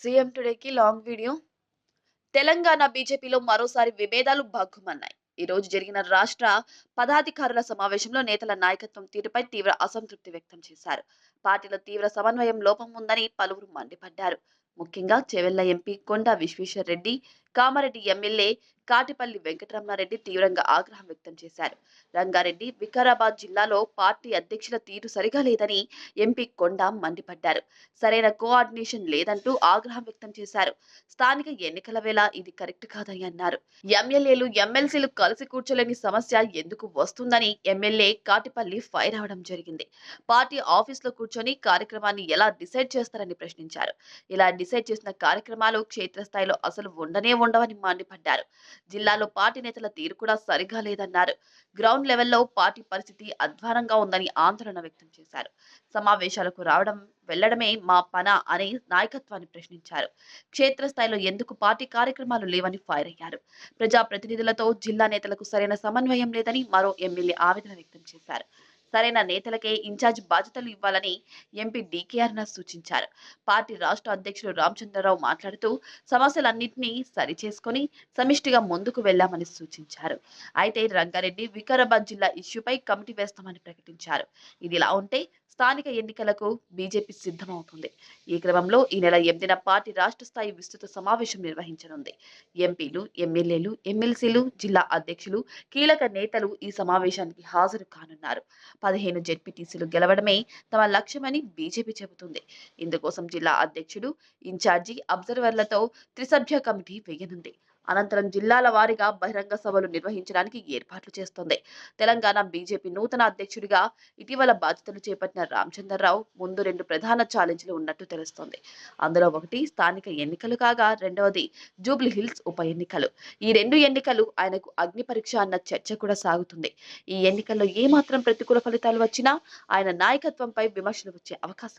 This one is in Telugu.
సీఎం టుడేకి లాంగ్ వీడియో. తెలంగాణ బీజేపీలో మరోసారి విభేదాలు భగ్గుమన్నాయి. ఈ రోజు జరిగిన రాష్ట్ర పదాధికారుల సమావేశంలో నేతల నాయకత్వం తీరుపై తీవ్ర అసంతృప్తి వ్యక్తం చేశారు. పార్టీలో తీవ్ర సమన్వయం లోపం ఉందని పలువురు మండిపడ్డారు. ముఖ్యంగా చెవెళ్ల ఎంపీ కొండా విశ్వేశ్వర్ రెడ్డి, కామారెడ్డి ఎమ్మెల్యే కాటిపల్లి వెంకటరమణారెడ్డి తీవ్రంగా ఆగ్రహం వ్యక్తం చేశారు. రంగారెడ్డి, వికారాబాద్ జిల్లాలో పార్టీ అధ్యక్షుల తీరు సరిగా లేదని ఎంపీ కొండా మండిపడ్డారు. సరైన కోఆర్డినేషన్ లేదంటూ ఆగ్రహం వ్యక్తం చేశారు. స్థానిక ఎన్నికల వేళ ఇది కరెక్ట్ కాదని అన్నారు. ఎమ్మెల్యేలు ఎమ్మెల్సీలు కలిసి కూర్చోలేని సమస్య ఎందుకు వస్తుందని ఎమ్మెల్యే కాటిపల్లి ఫైర్ అవడం జరిగింది. పార్టీ ఆఫీస్ లో కూర్చొని కార్యక్రమాన్ని ఎలా డిసైడ్ చేస్తారని ప్రశ్నించారు. ఇలా డిసైడ్ చేసిన కార్యక్రమాలు క్షేత్రస్థాయిలో అసలు ఉండవని మండిపడ్డారు. జిల్లాలో పార్టీ నేతల తీరు కూడా సరిగా లేదన్నారు. గ్రౌండ్ లెవెల్లో పార్టీ పరిస్థితి అధ్వానంగా ఉందని ఆందోళన వ్యక్తం చేశారు. సమావేశాలకు వెళ్లడమే మా పన అని నాయకత్వాన్ని ప్రశ్నించారు. క్షేత్రస్థాయిలో ఎందుకు పార్టీ కార్యక్రమాలు లేవని ఫైర్ అయ్యారు. ప్రజాప్రతినిధులతో జిల్లా నేతలకు సరైన సమన్వయం లేదని మరో ఎమ్మెల్యే ఆవేదన వ్యక్తం చేశారు. సరైన నేతలకే ఇన్ఛార్జ్ బాధ్యతలు ఇవ్వాలని ఎంపీ డీకేఆర్ సూచించారు. పార్టీ రాష్ట్ర అధ్యక్షులు రామచంద్రరావు మాట్లాడుతూ సమస్యలన్నింటినీ సరిచేసుకొని సమిష్టిగా ముందుకు వెళ్లామని సూచించారు. అయితే రంగారెడ్డి, వికారాబాద్ జిల్లా ఇష్యూపై కమిటీ వేస్తామని ప్రకటించారు. ఇదిలా ఉంటే స్థానిక ఎన్నికలకు బీజేపీ సిద్ధమవుతుంది. ఈ క్రమంలో ఈ నెల 8న పార్టీ రాష్ట్ర స్థాయి విస్తృత సమావేశం నిర్వహించనుంది. ఎంపీలు, ఎమ్మెల్యేలు, ఎమ్మెల్సీలు, జిల్లా అధ్యక్షులు, కీలక నేతలు ఈ సమావేశానికి హాజరు కానున్నారు. 15 జెడ్పీటీసీలు గెలవడమే తమ లక్ష్యమని బీజేపీ చెబుతుంది. ఇందుకోసం జిల్లా అధ్యక్షుడు, ఇన్ఛార్జి, అబ్జర్వర్లతో త్రిసభ్య కమిటీ వేయనుంది. అనంతరం జిల్లాల వారీగా బహిరంగ సభలు నిర్వహించడానికి ఏర్పాట్లు చేస్తోంది. తెలంగాణ బీజేపీ నూతన అధ్యక్షుడిగా ఇటీవల బాధ్యతలు చేపట్టిన రామచంద్రరావు ముందు 2 ప్రధాన ఛాలెంజ్లు ఉన్నట్టు తెలుస్తోంది. అందులో ఒకటి స్థానిక ఎన్నికలు కాగా రెండవది జూబ్లీహిల్స్ ఉప ఎన్నికలు. ఈ 2 ఎన్నికలు ఆయనకు అగ్ని పరీక్ష అన్న చర్చ కూడా సాగుతుంది. ఈ ఎన్నికల్లో ఏమాత్రం ప్రతికూల ఫలితాలు వచ్చినా ఆయన నాయకత్వంపై విమర్శలు వచ్చే అవకాశం